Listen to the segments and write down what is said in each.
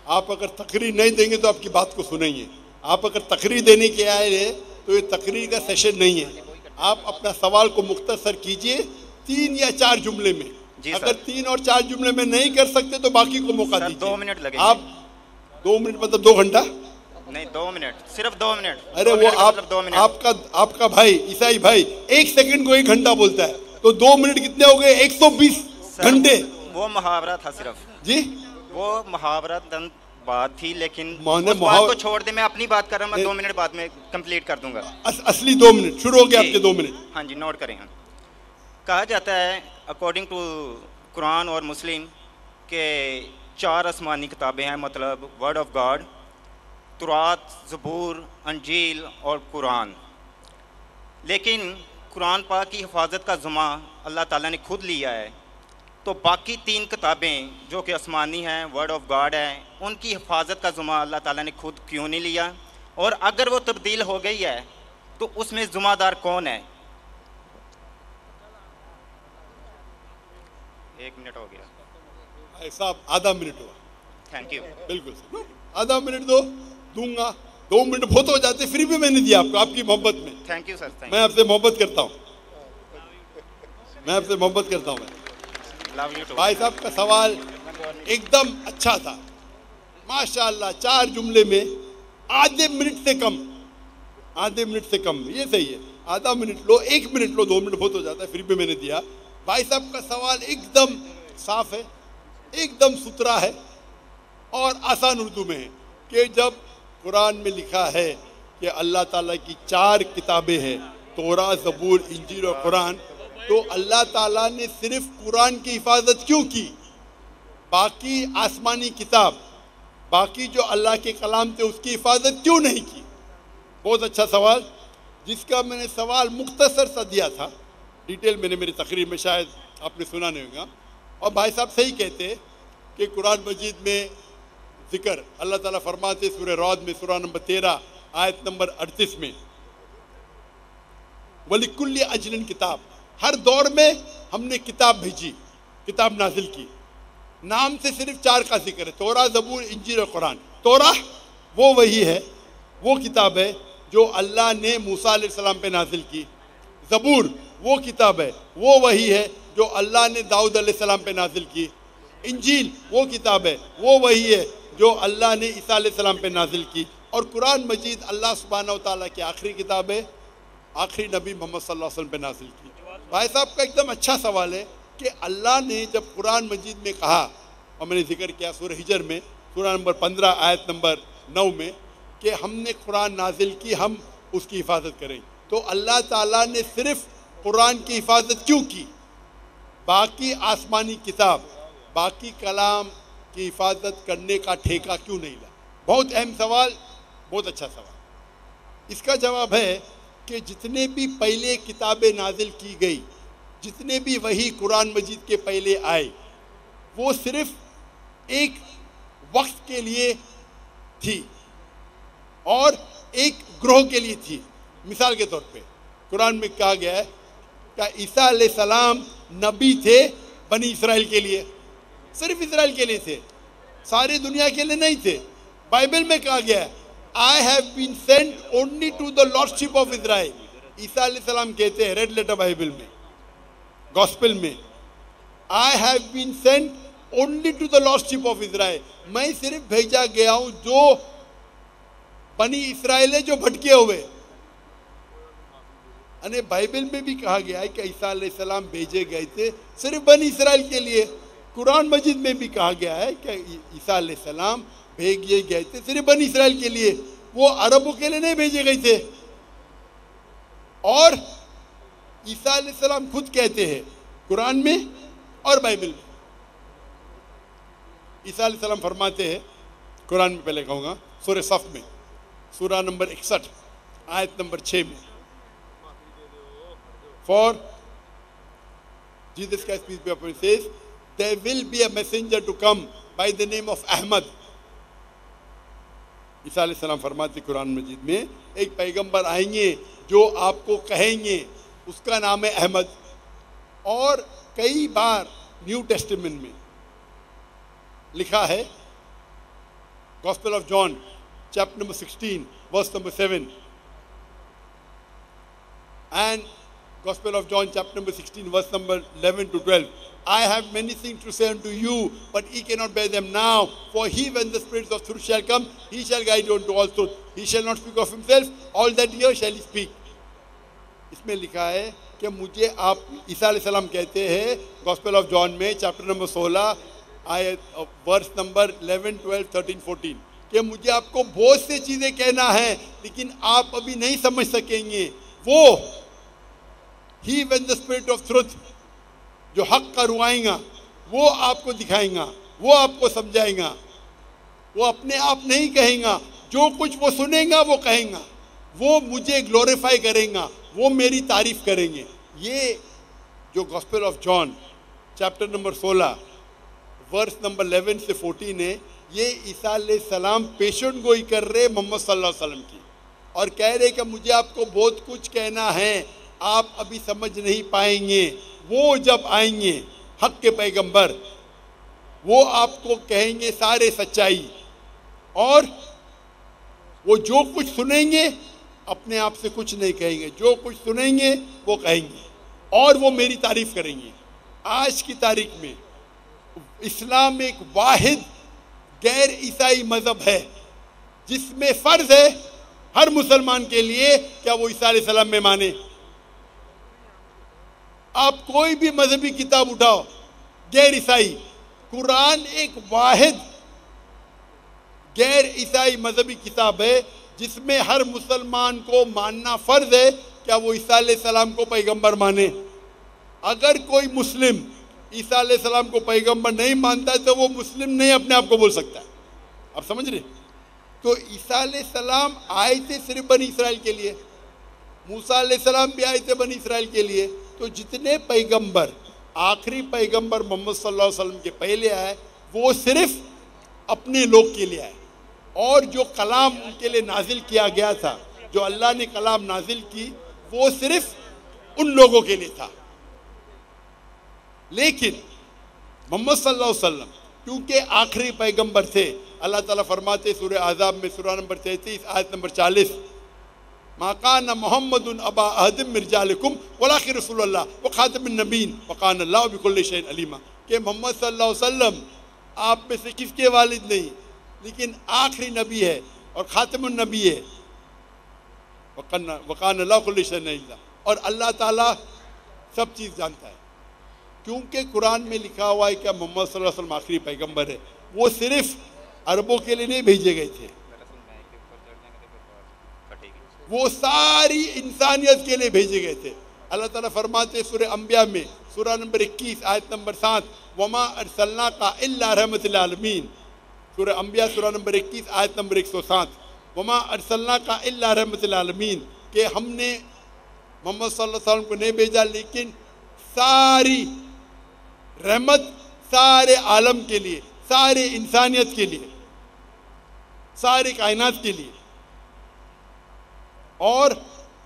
आप अगर तकरीर नहीं देंगे तो आपकी बात को सुनेंगे। आप अगर तकरीर देने के आए हैं तो ये तकरीर का सेशन नहीं है। आप अपना सवाल को मुख्तसर कीजिए 3 या 4 जुमले में। अगर 3 और 4 जुमले में नहीं कर सकते तो बाकी को मौका दीजिए। 2 मिनट लगेंगे। आप 2 मिनट मतलब 2 घंटा नहीं, 2 मिनट, सिर्फ 2 मिनट। अरे वो आप मतलब 2 मिनट। आपका भाई ईसाई भाई 1 सेकंड को 1 घंटा बोलता है, तो 2 मिनट कितने हो गए? 120 घंटे। वो मुहावरा था सिर्फ जी, वो मुहावरा बात थी, लेकिन उस बात को छोड़ दे। मैं अपनी बात कर रहा हूँ, मैं 2 मिनट बाद में कंप्लीट कर दूंगा। असली 2 मिनट शुरू हो गए आपके 2 मिनट। हाँ जी, नोट करें। कहा जाता है अकॉर्डिंग टू कुरान और मुस्लिम के 4 आसमानी किताबें हैं, मतलब वर्ड ऑफ गॉड, तुरात, ज़बूर, अंजील और कुरान। लेकिन कुरान पाक की हिफाजत का ज़िम्मा अल्लाह ताला ने खुद लिया है, तो बाकी 3 किताबें जो कि आसमानी हैं, वर्ड ऑफ गॉड है, उनकी हिफाजत का ज़िम्मा अल्लाह ताला ने खुद क्यों नहीं लिया? और अगर वो तब्दील हो गई है तो उसमें ज़िम्मेदार कौन है? 1 मिनट हो गया। ऐसा आधा मिनट हुआ। Thank you. बिल्कुल आधा मिनट दूंगा। 2 मिनट बहुत हो जाते, फ्री भी मैंने दिया आपको, आपकी मोहब्बत में। Thank you sir. मैं आपसे मोहब्बत करता हूँ, मैं आपसे मोहब्बत करता हूँ। भाई साहब का सवाल एकदम अच्छा था माशाअल्लाह। 4 जुमले में आधे मिनट से कम, आधे मिनट से कम, ये सही है। आधा minute low, 1 minute low, 2 minute बहुत हो जाता है, फिर भी मैंने दिया। भाई साहब का सवाल एकदम साफ है, एकदम सुथरा है और आसान उर्दू में है कि जब कुरान में लिखा है कि अल्लाह ताला की 4 किताबें हैं, तौरात, ज़बूर, इंजील और कुरान, तो अल्लाह ताला ने सिर्फ कुरान की हिफाजत क्यों की? बाकी आसमानी किताब, बाकी जो अल्लाह के कलाम थे उसकी हिफाजत क्यों नहीं की? बहुत अच्छा सवाल, जिसका मैंने सवाल मुख्तसर सा दिया था। डिटेल मैंने मेरी तकरीर में शायद आपने सुना नहीं होगा। और भाई साहब सही कहते हैं कि कुरान मजीद में जिक्र अल्लाह ताला फरमाते सूरह रौद में, सूरह नंबर 13 आयत नंबर 38 में, वलिकुल्ली अजलन किताब, हर दौर में हमने किताब भेजी, किताब नाजिल की। नाम से सिर्फ 4 का जिक्र है, तौरा, ज़बूर, इंजील और कुरान। तौरा वो वही है, वो किताब है जो अल्लाह ने मूसा अलैहिस्सलाम पे नाजिल की। ज़बूर वो किताब है, वो वही है जो अल्लाह ने दाऊद अलैहिस्सलाम पे नाजिल की। इंजील वो किताब है, वो वही है जो अल्लाह ने ईसा अलैहिस्सलाम पे नाजिल की। और कुरान मजीद अल्लाह सुब्हानहू व तआला की आखिरी किताब है, आखिरी नबी मोहम्मद सल्लल्लाहु अलैहि वसल्लम पे नाजिल की। भाई साहब का एकदम अच्छा सवाल है कि अल्लाह ने जब कुरान मजीद में कहा, और मैंने जिक्र किया सूरह हिजर में, सूरह नंबर 15 आयत नंबर 9 में, कि हमने कुरान नाजिल की, हम उसकी हिफाजत करें, तो अल्लाह ताला ने सिर्फ कुरान की हिफाजत क्यों की? बाकी आसमानी किताब, बाकी कलाम की हिफाजत करने का ठेका क्यों नहीं लिया? बहुत अहम सवाल, बहुत अच्छा सवाल। इसका जवाब है कि जितने भी पहले किताबें नाजिल की गई, जितने भी वही कुरान मजीद के पहले आए, वो सिर्फ एक वक्त के लिए थी और एक ग्रोह के लिए थी। मिसाल के तौर पे कुरान में कहा गया है कि ईसा अलैहिस्सलाम नबी थे बनी इसराइल के लिए, सिर्फ इसराइल के लिए थे, सारी दुनिया के लिए नहीं थे। बाइबल में कहा गया है I have been sent only to the lordship of Israel. ईसा अलैहिस्सलाम कहते हैं रेड लेटर बाइबल में, गॉस्पेल में, I have been sent only to the lordship of Israel. मैं सिर्फ भेजा गया हूं जो बनी इसराइल है, जो भटके हुए। अने बाइबल में भी कहा गया है कि ईसा अलैहिस्सलाम भेजे गए थे सिर्फ बनी इसराइल के लिए। कुरान मजीद में भी कहा गया है कि ईसा अलैहिस्सलाम भेजे गए थे सिर्फ बनी इसराइल के लिए, वो अरबों के लिए नहीं भेजे गए थे। और ईसा अलैहिस्सलाम खुद कहते हैं कुरान में और बाइबल में, ईसा अलैहिस्सलाम फरमाते हैं कुरान में, पहले कहूँगा सूरह सफ में, सूरह नंबर 61 आयत नंबर 6 में, For Jesus Christ, peace be upon him, says, there will be a messenger to come by the name of Ahmad. ईसा अलैहिस्सलाम फरमाते कुरान मजीद में, एक पैगंबर आएंगे जो आपको कहेंगे, उसका नाम है अहमद। और कई बार न्यू टेस्टामेंट में लिखा है Gospel of John, chapter number 16, verse number 7. And Gospel of John, chapter number 16, verse number 11 to 12. I have many things to say unto you, but ye cannot bear them now. For he, when the Spirit of truth shall come, he shall guide you unto all truth. He shall not speak of himself, all that he hears shall he speak. इसमें लिखा है कि मुझे आप, ईसा अलैहिस्सलाम कहते हैं gospel of John में चैप्टर नंबर 16 आयत वर्स नंबर 11, 12, 13, 14 कि मुझे आपको बहुत सी चीज़ें कहना है लेकिन आप अभी नहीं समझ सकेंगे। वो ही when the spirit of truth, जो हक का रुआएगा, वो आपको दिखाएगा, वो आपको समझाएगा। वो अपने आप नहीं कहेगा, जो कुछ वो सुनेगा वो कहेगा। वो मुझे ग्लोरीफाई करेगा, वो मेरी तारीफ करेंगे। ये जो gospel of John chapter number 16 verse number 11 से 14 है, ये ईसा अलैहिस्सलाम पेशेंट गोई कर रहे मोहम्मद सल्लल्लाहु अलैहि वसल्लम की और कह रहे कि मुझे आपको बहुत कुछ कहना है, आप अभी समझ नहीं पाएंगे। वो जब आएंगे हक के पैगंबर, वो आपको कहेंगे सारे सच्चाई, और वो जो कुछ सुनेंगे अपने आप से कुछ नहीं कहेंगे, जो कुछ सुनेंगे वो कहेंगे और वो मेरी तारीफ करेंगे। आज की तारीख में इस्लाम एक वाहिद गैर ईसाई मज़हब है जिसमें फ़र्ज़ है हर मुसलमान के लिए क्या वो ईसा अलैहिस्सलाम में माने। आप कोई भी मजहबी किताब उठाओ, गैर ईसाई, कुरान एक वाहिद गैर ईसाई मजहबी किताब है जिसमें हर मुसलमान को मानना फ़र्ज़ है क्या वो ईसा अलैहिस्सलाम को पैगंबर माने। अगर कोई मुस्लिम ईसा अलैहिस्सलाम को पैगंबर नहीं मानता है तो वो मुस्लिम नहीं अपने आप को बोल सकता है। आप समझ रहे? तो ईसा अलैहिस्सलाम आए थे सिर्फ बनी इसराइल के लिए, मूसा अलैहिस्सलाम भी आए थे बनी इसराइल के लिए। तो जितने पैगंबर, आखिरी पैगंबर मोहम्मद सल्लल्लाहु अलैहि वसल्लम के पहले आए वो सिर्फ अपने लोग के लिए आए, और जो कलाम उनके लिए नाजिल किया गया था, जो अल्लाह ने कलाम नाजिल की, वो सिर्फ उन लोगों के लिए था। लेकिन मोहम्मद सल्लल्लाहु अलैहि वसल्लम क्योंकि आखिरी पैगंबर थे, अल्लाह ताला फरमाते सूरह आज़ाब में सूरह नंबर 33 आयत नंबर 40, मा कान मुहम्मदुन अबा अहदिम मिन रिजालिकुम वलाकिन रसूलुल्लाह व खातमुन नबीन व कान अल्लाहु बिकुल्लि शैइन अलीमा, कि मोहम्मद सल्लल्लाहु अलैहि वसल्लम आप में से किसके वालिद नहीं, लेकिन आखिरी नबी है और खातमुन नबी है। वकान अल्लाहु बिकुल्लि शैइन अलीमा, और अल्लाह ताला सब चीज़ जानता है। क्योंकि कुरान में लिखा हुआ है कि मोहम्मद सल्लल्लाहु अलैहि वसल्लम आखिरी पैगंबर है, वो सिर्फ अरबों के लिए नहीं भेजे गए थे, वो सारी इंसानियत के लिए भेजे गए थे। अल्लाह ताला फरमाते सूरह अंबिया में सूरह नंबर 21 आयत नंबर 7, वमा अरसलनाका इल्ला रहमतल आलमीन, सूरह अंबिया सूरह नंबर 21 आयत नंबर 107, वमा अरसलनाका इल्ला रहमतल आलमीन, कि हमने मोहम्मद सल्लल्लाहु अलैहि वसल्लम को नहीं भेजा लेकिन सारी रहमत सारे आलम के लिए, सारे इंसानियत के लिए, सारे कायनात के लिए। और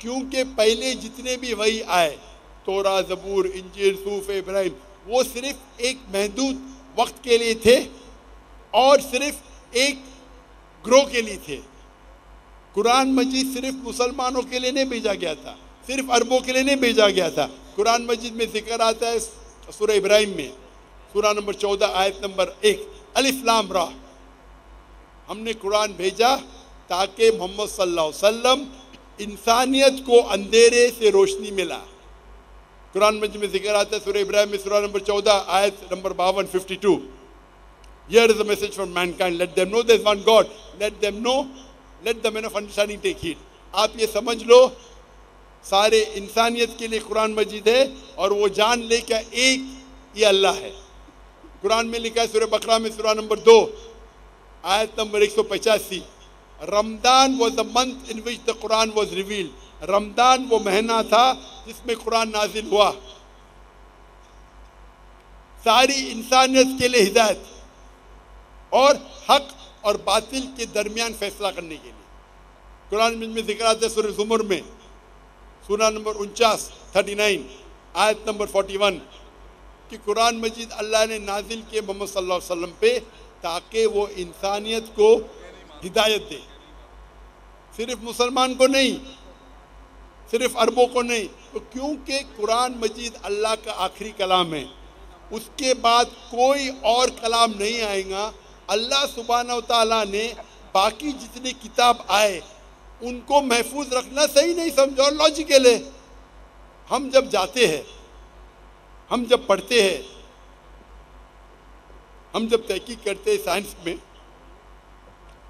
क्योंकि पहले जितने भी वही आए, तोरा, ज़बूर, इंजील, सूफ, इब्राहिम, वो सिर्फ एक महदूद वक्त के लिए थे और सिर्फ एक ग्रोह के लिए थे। कुरान मजीद सिर्फ मुसलमानों के लिए नहीं भेजा गया था, सिर्फ अरबों के लिए नहीं भेजा गया था। कुरान मजीद में जिक्र आता है सूरह इब्राहिम में सूरह नंबर 14 आयत नंबर 1, अलिफ लाम रा, हमने कुरान भेजा ताकि मोहम्मद सल्लल्लाहु अलैहि वसल्लम इंसानियत को अंधेरे से रोशनी मिला। कुरान मजीद में जिक्र आता है सूरह इब्राहिम में सूरह नंबर 14 आयत number 52, 52, Here is a message from mankind, let them know there is one God, let them know, let the men of understanding take heed। आप ये समझ लो सारे इंसानियत के लिए कुरान मजीद है और वो जान ले क्या एक ये अल्लाह है। कुरान में लिखा है सूरह बकरा में सूरह नंबर 2 आयत number 185, Ramadan was the month in which the Quran was revealed। Ramadan वो महीना था जिसमें कुरान नाजिल हुआ सारी इंसानियत के लिए हिदायत और हक और बातिल के दरमियान फैसला करने के लिए। कुरान में जिक्र आता है सूरह ज़ुमर में सूरह नंबर 49, 39 आयत नंबर 41 कि कुरान मजीद अल्लाह ने नाजिल किए मोहम्मद सल्लल्लाहु अलैहि वसल्लम पे ताकि वो इंसानियत को हिदायत दे, सिर्फ मुसलमान को नहीं, सिर्फ अरबों को नहीं। तो क्योंकि कुरान मजीद अल्लाह का आखिरी कलाम है, उसके बाद कोई और कलाम नहीं आएगा। अल्लाह सुब्हानहू व तआला ने बाकी जितने किताब आए उनको महफूज रखना सही नहीं समझा और लॉजिकल है। हम जब जाते हैं, हम जब पढ़ते हैं, हम जब तहकीक करते हैं साइंस में,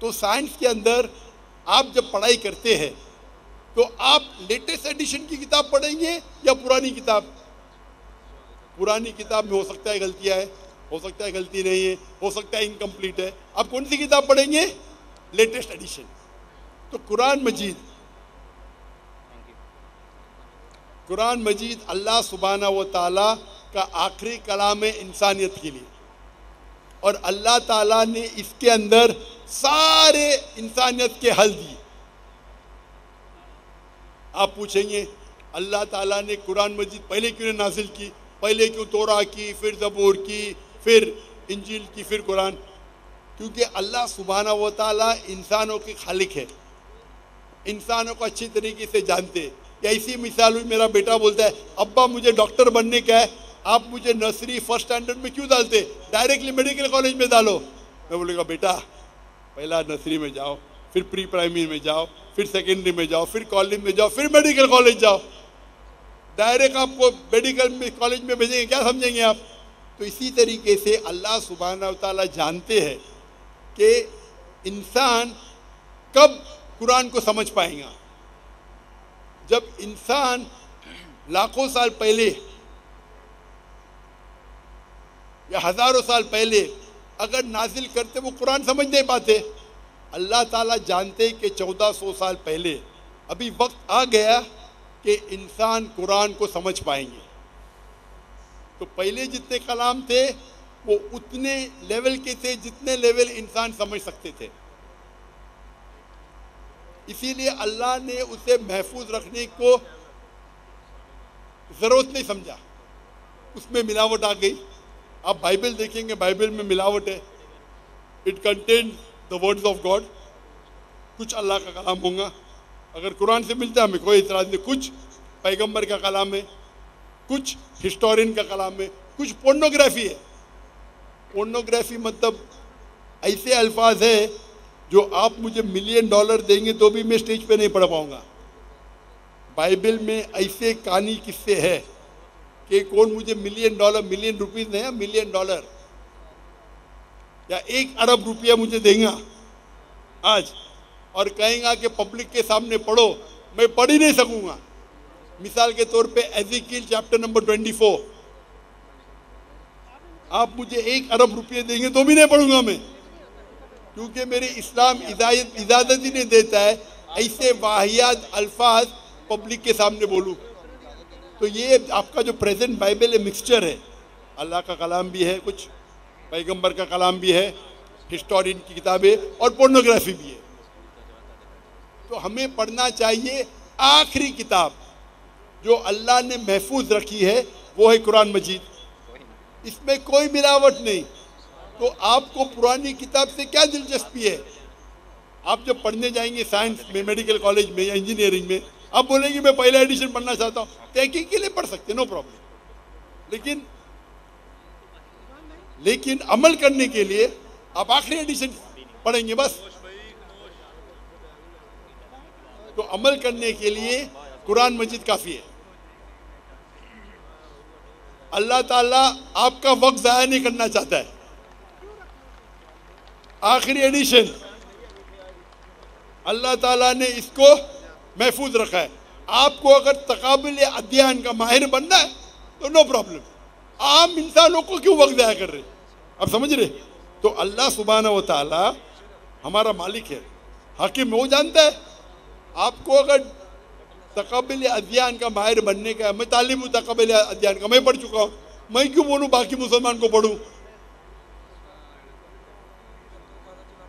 तो साइंस के अंदर आप जब पढ़ाई करते हैं तो आप लेटेस्ट एडिशन की किताब पढ़ेंगे या पुरानी किताब? पुरानी किताब में हो सकता है गलतियां है, हो सकता है गलती नहीं है, हो सकता है इनकम्प्लीट है। आप कौन सी किताब पढ़ेंगे? Latest edition. तो कुरान मजीद अल्लाह सुब्हानहू व तआला का आखिरी कलाम है इंसानियत के लिए, और अल्लाह ताला ने इसके अंदर सारे इंसानियत के हल दिए। आप पूछेंगे अल्लाह ताला ने कुरान मजीद पहले क्यों नहीं नाजिल की? पहले क्यों तौरा की, फिर ज़बूर की, फिर इंजील की, फिर कुरान? क्योंकि अल्लाह सुब्हानहू व तआला इंसानों के खालिक है, इंसानों को अच्छी तरीके से जानते हैं। ऐसी मिसाल हुई, मेरा बेटा बोलता है अब्बा मुझे डॉक्टर बनने का है, आप मुझे नर्सरी फर्स्ट स्टैंडर्ड में क्यों डालते, डायरेक्टली मेडिकल कॉलेज में डालो। मैं बोलेगा बेटा पहला नर्सरी में जाओ, फिर प्री प्राइमरी में जाओ, फिर सेकेंडरी में जाओ, फिर कॉलेज में जाओ, फिर मेडिकल कॉलेज जाओ। डायरेक्ट आपको मेडिकल में कॉलेज में भेजेंगे, क्या समझेंगे आप? तो इसी तरीके से अल्लाह सुब्हानहू व तआला जानते हैं कि इंसान कब कुरान को समझ पाएगा। जब इंसान लाखों साल पहले या हजारों साल पहले अगर नाजिल करते, वो कुरान समझ नहीं पाते। अल्लाह ताला जानते कि 1400 साल पहले अभी वक्त आ गया कि इंसान कुरान को समझ पाएंगे। तो पहले जितने कलाम थे वो उतने लेवल के थे जितने लेवल इंसान समझ सकते थे। इसीलिए अल्लाह ने उसे महफूज रखने को ज़रूरत नहीं समझा, उसमें मिलावट आ गई। आप बाइबल देखेंगे, बाइबल में मिलावट है। It contain the words of God, कुछ अल्लाह का कलाम होगा। अगर कुरान से मिलता है हमें कोई इतराज़ नहीं, कुछ पैगंबर का कलाम है, कुछ हिस्टोरियन का कलाम है, कुछ पोर्नोग्राफी है। पोर्नोग्राफी मतलब ऐसे अल्फाज है जो आप मुझे $1 मिलियन देंगे तो भी मैं स्टेज पे नहीं पढ़ पाऊंगा। बाइबल में ऐसे कहानी किस्से है कि कौन मुझे $1 मिलियन रुपीस नहीं, $1 मिलियन या 1 अरब रुपया मुझे देगा आज और कहेगा कि पब्लिक के सामने पढ़ो, मैं पढ़ ही नहीं सकूंगा। मिसाल के तौर पे एज़ेकिएल चैप्टर नंबर 24, आप मुझे 1 अरब रुपये देंगे तो भी नहीं पढ़ूंगा मैं, क्योंकि मेरे इस्लाम इजाज़त ही नहीं देता है ऐसे वाहियात अल्फाज पब्लिक के सामने बोलूं। तो ये आपका जो प्रेजेंट बाइबल है मिक्सचर है, अल्लाह का कलाम भी है, कुछ पैगंबर का कलाम भी है, हिस्टोरियन की किताबें और पोर्नोग्राफी भी है। तो हमें पढ़ना चाहिए आखिरी किताब जो अल्लाह ने महफूज रखी है, वो है कुरान मजीद। इसमें कोई मिलावट नहीं। तो आपको पुरानी किताब से क्या दिलचस्पी है? आप जब पढ़ने जाएंगे साइंस में, मेडिकल कॉलेज में या इंजीनियरिंग में, आप बोलेंगे मैं पहला एडिशन पढ़ना चाहता हूँ, तहकीक के लिए पढ़ सकते, नो प्रॉब्लम। लेकिन अमल करने के लिए आप आखिरी एडिशन पढ़ेंगे बस। तो अमल करने के लिए कुरान मजीद काफी है। अल्लाह ताला आपका वक्त ज़ाया नहीं करना चाहता है। आखिरी एडिशन अल्लाह ताला ने इसको महफूज रखा है। आपको अगर तकाबुल अध्ययन का माहिर बनना है तो नो प्रॉब्लम। आम इंसानों को क्यों वक्त ज़ाया कर रहे? आप समझ रहे? तो अल्लाह सुब्हानहू व तआला हमारा मालिक है, हाकिम, वो जानता है। आपको अगर तकाबुल अध्ययन का माहिर बनने का है, मैं तालिब हूँ तकाबुल अध्ययन का, मैं पढ़ चुका हूँ, मैं क्यों बोलूँ बाकी मुसलमान को पढ़ूँ?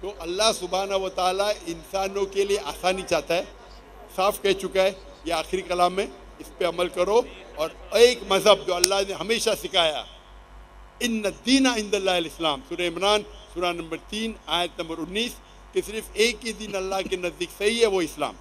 तो अल्लाह सुब्हानहू व तआला इंसानों के लिए आसानी चाहता है, साफ कह चुका है ये आखिरी कलाम में, इस पे अमल करो। और एक मज़हब जो अल्लाह ने हमेशा सिखाया, इन्न दीना इंदल्लाहिल इस्लाम, सूरह इमरान सूरह नंबर 3 आयत नंबर 19, कि सिर्फ एक ही दिन अल्लाह के नज़दीक सही है, वो इस्लाम।